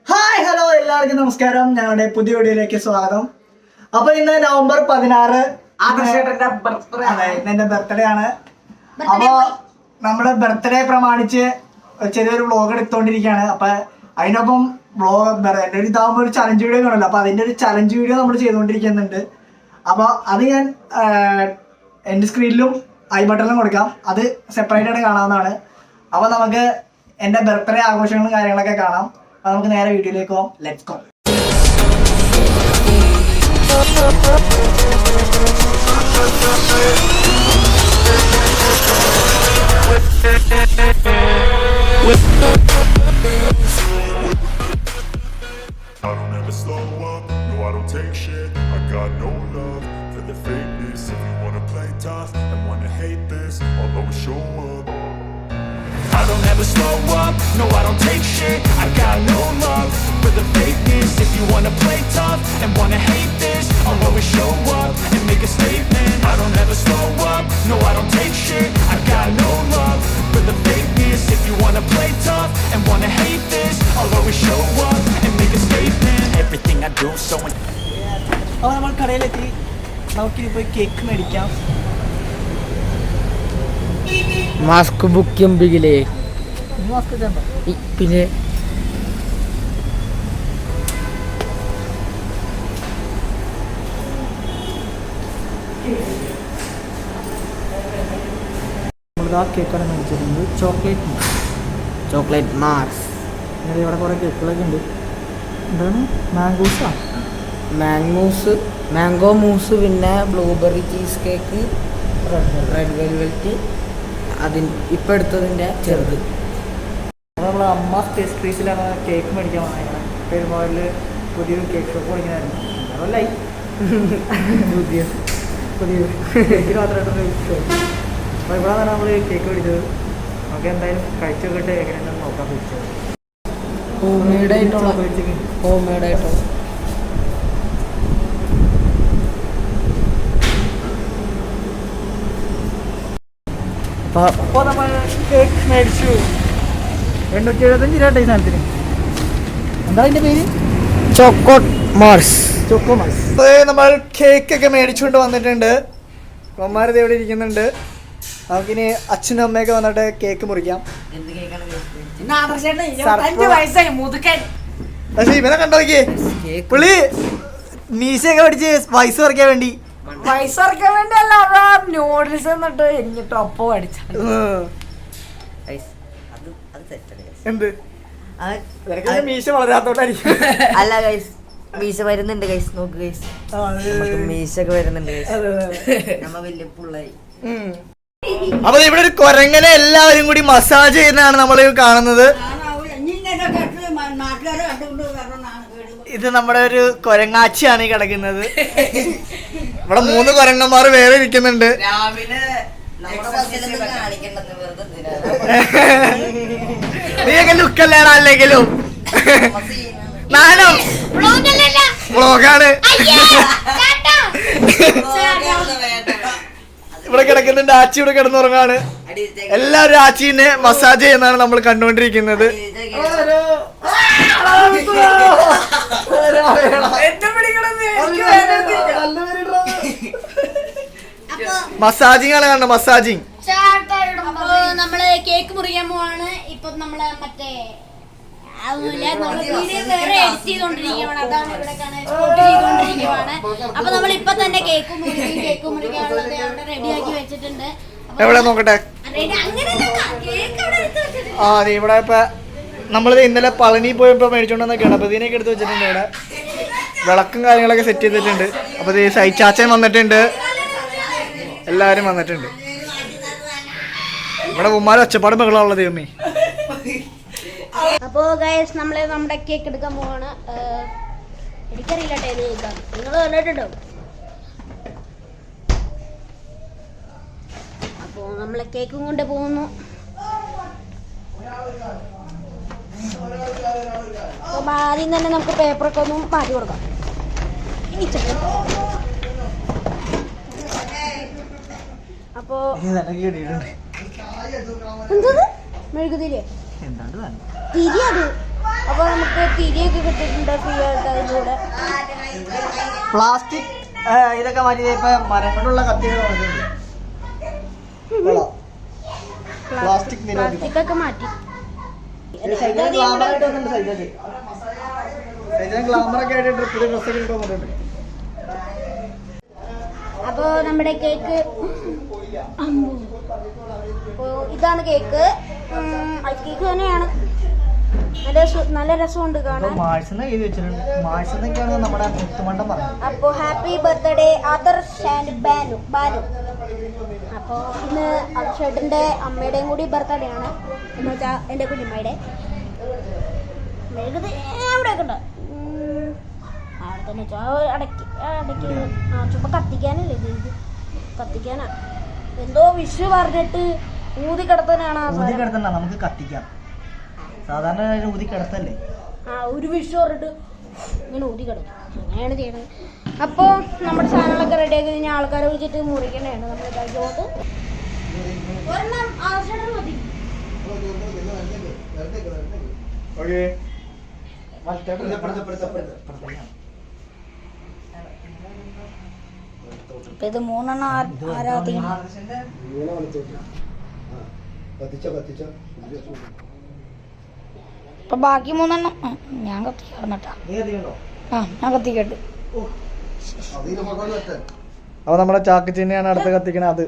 Hi hello എല്ലാവർക്കും നമസ്കാരം. ഞങ്ങളുടെ പുതിയ വീഡിയോയിലേക്ക് സ്വാഗതം. അപ്പൊ ഇന്ന് നവംബർ 16 എന്റെ ബർത്ത്ഡേ ആണ്. അപ്പൊ നമ്മുടെ ബർത്ത്ഡേ പ്രമാണിച്ച് ചെറിയൊരു വ്ളോഗ് എടുത്തോണ്ടിരിക്കുകയാണ്. അപ്പൊ അതിനൊപ്പം എന്റെ ഒരു ഇതാകുമ്പോൾ ഒരു ചലഞ്ച് വീഡിയോ കാണുമല്ലോ. അപ്പൊ അതിന്റെ ഒരു ചലഞ്ച് വീഡിയോ നമ്മൾ ചെയ്തുകൊണ്ടിരിക്കുന്നുണ്ട്. അപ്പൊ അത് ഞാൻ എന്റെ സ്ക്രീനിലും ഐ ബട്ടണിലും കൊടുക്കാം. അത് സെപ്പറേറ്റ് ആയിട്ട് കാണാവുന്നതാണ്. അപ്പൊ നമുക്ക് എന്റെ ബർത്ത്ഡേ ആഘോഷങ്ങളും കാര്യങ്ങളൊക്കെ കാണാം. അപ്പൊ നമുക്ക് നേരെ വീഡിയോയിലേക്ക് പോകാം. Let's go. I don't ever slow up, no I don't take shit. I got no love for the fakeness. If you wanna play tough and wanna hate this, I'll always show up. I don't ever slow up, no I don't take shit. I got no love for the fakeness. If you wanna play tough and wanna hate this, I'll always show up and make a statement. I don't ever slow up, no I don't take shit. I got no love for the fakeness. If you wanna play tough and wanna hate this, I'll always show up and make a statement. Everything I do so അപ്പൊ നമ്മൾ കടയിലെത്തി. നമുക്കിനി പോയി cake മേടിക്കാം. Mask book എംബിയിലെ പിന്നെ കേക്കാണ് മേടിച്ചിട്ടുണ്ട്. Chocolate Mars. ഇവിടെ കുറെ കേക്കുകളൊക്കെ ഉണ്ട്. എന്താണ് മാംഗോസാ? മാംഗോ മൂസ്, പിന്നെ blueberry cheese cake, red velvet, ഇപ്പം എടുത്തതിൻ്റെ ചെറുത്. നമ്മളെ അമ്മ പേസ്ട്രീസിലാണ് കേക്ക് മേടിക്കാൻ വന്നത്. പെരുമാളിൽ പുതിയൊരു കേക്ക് ഷോപ്പ് തുടങ്ങിയായിരുന്നു. അതല്ലായി പുതിയ കേക്ക് മാത്രമായിട്ടൊരു ഷോപ്പ്. അപ്പോൾ ഇവിടെ നിന്നാണ് നമ്മൾ കേക്ക് മേടിച്ചത്. നമുക്ക് എന്തായാലും കഴിച്ചു നോക്കിയിട്ട് എങ്ങനെയാണെന്ന് നോക്കാൻ പറ്റുന്നത്. ഹോം മെയ്ഡായിട്ടുള്ള അപ്പോൾ നമ്മൾ കേക്ക് മേടിച്ചു. 875 രൂപ ഈ സാധനത്തിന്. എന്താ അതിൻ്റെ പേര്? Choco Mars. നമ്മൾ കേക്കൊക്കെ മേടിച്ചുകൊണ്ട് വന്നിട്ടുണ്ട്. അമ്മമാരത് എവിടെ ഇരിക്കുന്നുണ്ട്. നമുക്കിനി അച്ഛനും അമ്മയൊക്കെ വന്നിട്ട് കേക്ക് മുറിക്കാം. പക്ഷെ ഇവനെ കണ്ടു നോക്കിയേ, പുള്ളി മീശയൊക്കെ പഠിച്ച് വയസ്സ് കുറയ്ക്കാൻ വേണ്ടി നൂഡിൽസ് എന്നിട്ട് എന്നിട്ട് ഒപ്പം അടിച്ചു. എന്ത് മീശ വളരാത്തോണ്ടായിരിക്കും. അല്ല ഗൈസ്, മീശ വരുന്നുണ്ട് ഗൈസ്. നോക്ക് ഗൈസ്, മീശൊക്കെ വരുന്നുണ്ട് ഗൈസ്. നമ്മ വലിയ പുള്ളായി. അപ്പൊ ഇവിടെ ഒരു കൊരങ്ങനെ എല്ലാവരും കൂടി മസാജ് ചെയ്യുന്നതാണ് നമ്മൾ കാണുന്നത്. ഇത് നമ്മുടെ ഒരു കൊരങ്ങാച്ചിയാണ് ഈ കിടക്കുന്നത്. ഇവിടെ 3 കൊരങ്ങന്മാർ വേറെ ഇരിക്കുന്നുണ്ട്. നീയൊക്കെ ലുക്കല്ലേടാ അല്ലെങ്കിലും നാനും വ്ളോഗാണ്. ഇവിടെ കിടക്കുന്നുണ്ട് ആച്ചി. ഇവിടെ കിടന്നുറങ്ങാണ്. എല്ലാവരും ആച്ചീനെ മസാജ് ചെയ്യുന്നതാണ് നമ്മൾ കണ്ടുകൊണ്ടിരിക്കുന്നത്. മസാജിങ് ആണ് കാണുന്നത്. മസാജിങ്. നമ്മള് കേക്ക് മുറിക്കാൻ പോവാണ്. ഇപ്പൊ നമ്മള് മറ്റേ അപ്പൊ നമ്മൾ ഇപ്പൊ തന്നെ കേക്ക് മുറിക്കാനുള്ളത് അവിടെ റെഡിയാക്കി വെച്ചിട്ടുണ്ട്. എവിടെ നോക്കട്ടെ. ആ ഇവിടെ ഇപ്പൊ നമ്മളിത് ഇന്നലെ പളനി പോയപ്പോ മേടിച്ചോണ്ടെന്നൊക്കെയാണ്. അപ്പൊ ഇതിനൊക്കെ എടുത്ത് വെച്ചിട്ടുണ്ട്. ഇവിടെ വിളക്കും കാര്യങ്ങളൊക്കെ സെറ്റ് ചെയ്തിട്ടുണ്ട്. അപ്പൊ ഇത് സൈച്ചാച്ചൻ വന്നിട്ടുണ്ട്. എല്ലാരും വന്നിട്ടുണ്ട്. ഇവിടെ ഉമ്മാരെ ഒച്ചപ്പാടും ബഹളമുള്ള ദൈവമേ. അപ്പോ ഗൈസ് നമ്മള് നമ്മുടെ കേക്ക് എടുക്കാൻ പോവാണ്. എനിക്കറിയില്ല നിങ്ങൾ കണ്ടിട്ടുണ്ടോ? അപ്പോ നമ്മളെ കേക്കും കൊണ്ട് പോകുന്നു. അപ്പൊ ആദ്യം തന്നെ നമുക്ക് പേപ്പറൊക്കെ ഒന്നും മാറ്റി കൊടുക്കാം. അപ്പോ മെഴുകുതിരിയോ? തിരിയത് അപ്പോൾ നമുക്ക് തിരിയൊക്കെ കിട്ടിയിട്ടുണ്ട് ഫ്രീ ആയിട്ട് അതിലൂടെ. പ്ലാസ്റ്റിക് ഇതൊക്കെ മാറ്റി ഇപ്പൊ മരം കൊണ്ടുള്ള കത്തികൾ പ്ലാസ്റ്റിക് പ്ലാസ്റ്റിക് ഒക്കെ മാറ്റി. ഗ്ലാമറായിട്ട് വന്നിട്ടുണ്ട്. സൈജന് ഗ്ലാമറൊക്കെ ആയിട്ട് പുതിയ ഡ്രസ്സൊക്കെ ഇട്ട് വന്നിട്ടുണ്ട്. അപ്പോൾ നമ്മുടെ കേക്ക് ഇതാണ് കേക്ക്. ഐസ് കേക്ക് തന്നെയാണ്. നല്ല രസമുണ്ട് കാണാൻ. അപ്പോൾ happy birthday Adarsh and Banu. അപ്പോൾ ഇന്ന് അക്ഷേട്ടൻ്റെ അമ്മയുടെയും കൂടി ബർത്ത്ഡേ ആണ്. എന്ന് വെച്ചാൽ എൻ്റെ കുഞ്ഞമ്മയുടെ അവിടെയൊക്കെ ഉണ്ട്. അവിടെ തന്നെ വെച്ചാൽ അടക്കി ചുമ്മാ കത്തിക്കാനല്ലേ ഇത് കത്തിക്കാനാ. എന്തോ വിഷു പറഞ്ഞിട്ട് ഊതി കിടത്താനാണ്. നമുക്ക് കത്തിക്കാം. സാധാരണ ഊതി കിടത്തല്ലേ. ഒരു വിഷു പറഞ്ഞിട്ട് ഇങ്ങനെ ഊതി കിടക്കും. അങ്ങനെയാണ് ചെയ്യണത്. അപ്പോൾ നമ്മുടെ സാധനങ്ങളൊക്കെ റെഡിയാക്കി കഴിഞ്ഞാൽ ആൾക്കാരെ വിളിച്ചിട്ട് മുറിക്കണതാണ് നമ്മൾ ഇതാക്കിയോട്ട്. ഇത് 3 ആരാധിക്കണം. അപ്പൊ ബാക്കി 3 ഞാൻ കത്തിക്കാറുണ്ടാ. ഞാൻ കത്തിക്കട്ടെ. അപ്പൊ നമ്മുടെ ചാക്കച്ചിനെയാണ് അടുത്ത് കത്തിക്കണ. അത്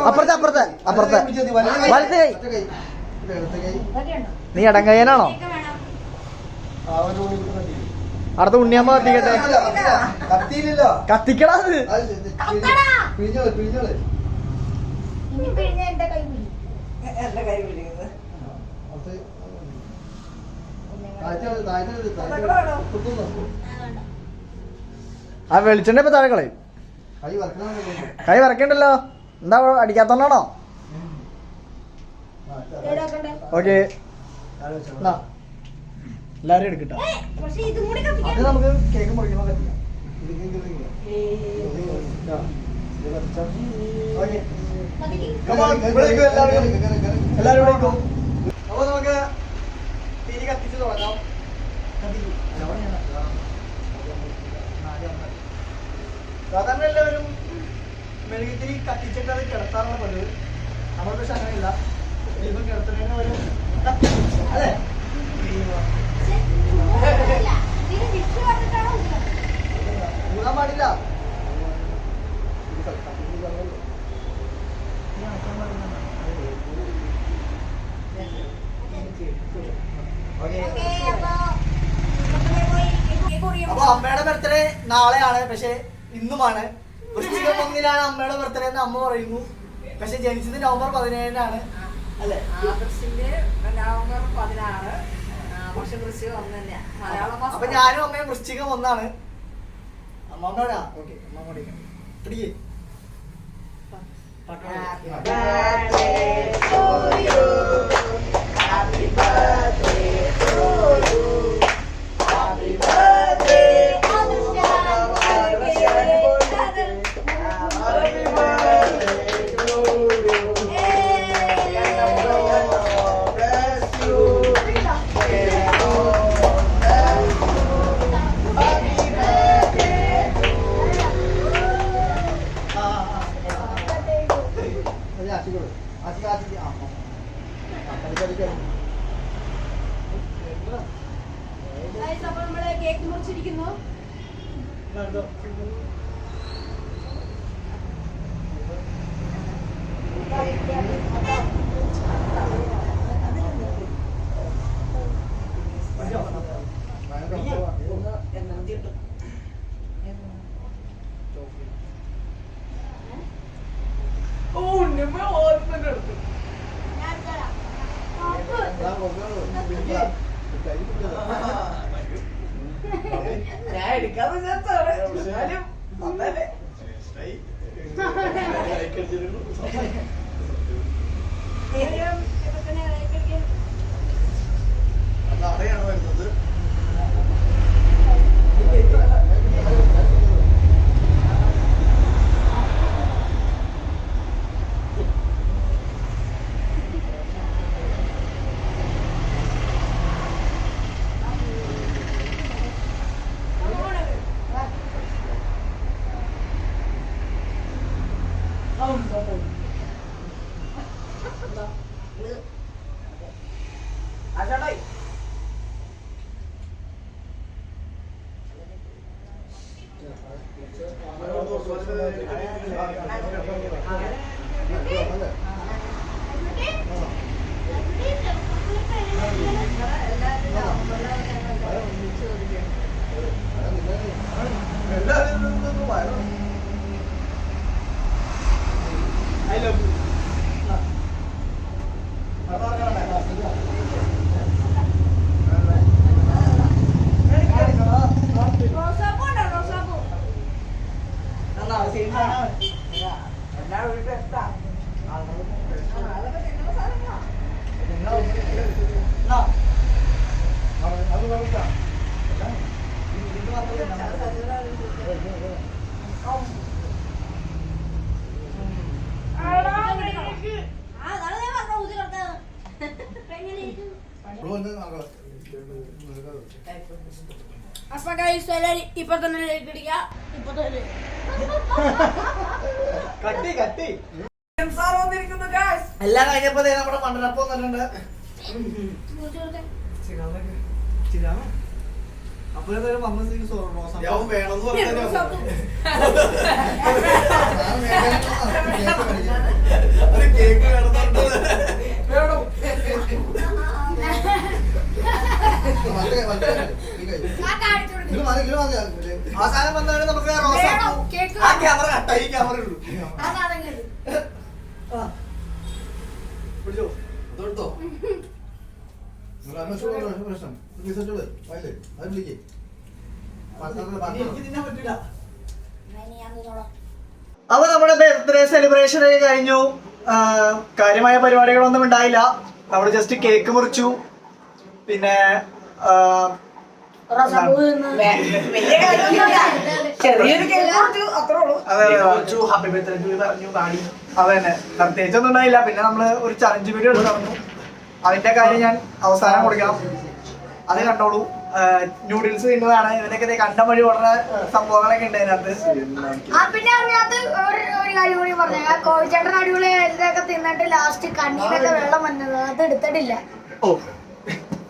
അപ്പുറത്തെ വലത്തെ കൈ. നീ ഇടങ്കയ്യനാണോ? അടുത്ത ഉണ്ണിയമ്മ കത്തിക്കട്ടെ. കത്തിക്കടാ. ആ വെളിച്ചെണ്ണ ഇപ്പൊ താഴെ കളയും. കൈ വറക്കണ്ടല്ലോ. എന്താ അടിക്കാത്തോണ്ടാണോ? ഓക്കെ എല്ലാരും എടുക്കട്ടോ. അത് നമുക്ക് കേക്ക് മുറിക്കുമ്പോ കത്തിക്കാം. എല്ലാരും വിളിക്കും. അപ്പൊ നമുക്ക് തിരി കത്തിച്ച് തുടങ്ങാം. സാധാരണ എല്ലാവരും മെഴുകുതിരി കത്തിച്ചിട്ട് അത് കിടത്താറുള്ള പതിവ്. നമ്മൾ പക്ഷെ അങ്ങനെയില്ല. ഇപ്പം കിടത്തുന്നതിന് ഒരു അതെ കൂടാൻ പാടില്ല. അപ്പൊ അമ്മയുടെ ബർത്ത്ഡേ നാളെയാണ്. പക്ഷെ ഇന്നുമാണ്. വൃശ്ചികം 1-നാണ് അമ്മയുടെ ബർത്ത്ഡേ എന്ന് അമ്മ പറയുന്നു. പക്ഷെ ജനിച്ചത് നവംബർ 17-നാണ് അല്ലേ? നവംബർ 16. പക്ഷെ വൃശ്ചികം 1 തന്നെയാ. അപ്പൊ ഞാനും അമ്മയും വൃശ്ചികം 1-ആണ്. അമ്മമ്മയോടാ. ഓക്കെ അമ്മ പിടിക്കേ. കേക്ക് മുറിച്ചിരിക്കുന്നു. ഞാൻ എടുക്കാന്ന് വിചാരിച്ചാണ്. അവിടെയാണ് വരുന്നത്. അപ്പൊ ഗൈസ് എല്ലാരും ഇപ്പൊ തന്നെ ലൈക്ക് അടിക്കുക. ഇപ്പൊ തന്നെ എല്ലാം കഴിഞ്ഞപ്പോ നമ്മുടെ മണ്ണനപ്പം വന്നിട്ടുണ്ട്. അപ്പൊ അവസാനം വന്നവരെ നമുക്ക് ആ ക്യാമറ കട്ടായി ക്യാമറ ഉള്ളൂ. പിടിച്ചോ തൊട്ടോ അപ്പൊ നമ്മുടെ ബർത്ത്ഡേ സെലിബ്രേഷൻ ഒക്കെ കഴിഞ്ഞു. കാര്യമായ പരിപാടികളൊന്നും ഉണ്ടായില്ല. നമ്മള് ജസ്റ്റ് കേക്ക് മുറിച്ചു, പിന്നെ ഹാപ്പി ബർത്ത്ഡേ പറഞ്ഞു പാടി. അതന്നെ, പ്രത്യേകിച്ചൊന്നും ഉണ്ടായില്ല. പിന്നെ നമ്മള് ഒരു ചലഞ്ച് വീഡിയോ എടുത്ത് നടന്നു. അതിന്റെ കാര്യം ഞാൻ അവസാനം കൊടുക്കണം, അത് കണ്ടോളൂ. നൂഡിൽസ് തിന്നതാണ്. ഇവനൊക്കെ കണ്ട വഴി വളരെ സംഭവങ്ങളൊക്കെ ഉണ്ട് അതിനകത്ത്. പിന്നെ അതിനകത്ത് ഒരു കാര്യം കൂടി പറഞ്ഞു, കോഴിച്ചേട്ടൻ അടിപൊളി ഇതൊക്കെ തിന്നിട്ട് ലാസ്റ്റ് കണ്ണീരൊക്കെ വെള്ളം വന്നത് അത് എടുത്തിട്ടില്ല. ഓ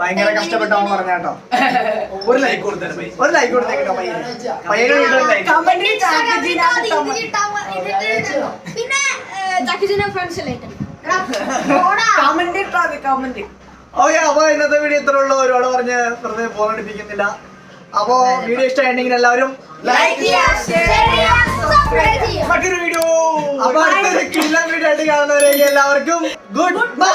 ഭയങ്കര കഷ്ടപ്പെട്ടോ പറഞ്ഞാട്ടോ. ഒരു ലൈക്ക് കൊടുത്തേട്ടോ പിന്നെ ചക്കിച്ചിന്റെ ഫ്രണ്ട്സ് അല്ലേ ഓക്കെ. അപ്പൊ ഇന്നത്തെ വീഡിയോ ഇത്ര ഉള്ളൂ. ഒരുപാട് പറഞ്ഞ് വെറുതെ ബോറടിപ്പിക്കുന്നില്ല. അപ്പൊ വീഡിയോ ഇഷ്ടമായിട്ടുണ്ടെങ്കിൽ എല്ലാവരും മറ്റൊരു വീഡിയോ അപ്പൊ അടുത്തൊരു കില്ല വീഡിയോ ആയിട്ട് കാണുന്നവരേക്ക് എല്ലാവർക്കും ഗുഡ് ബൈ.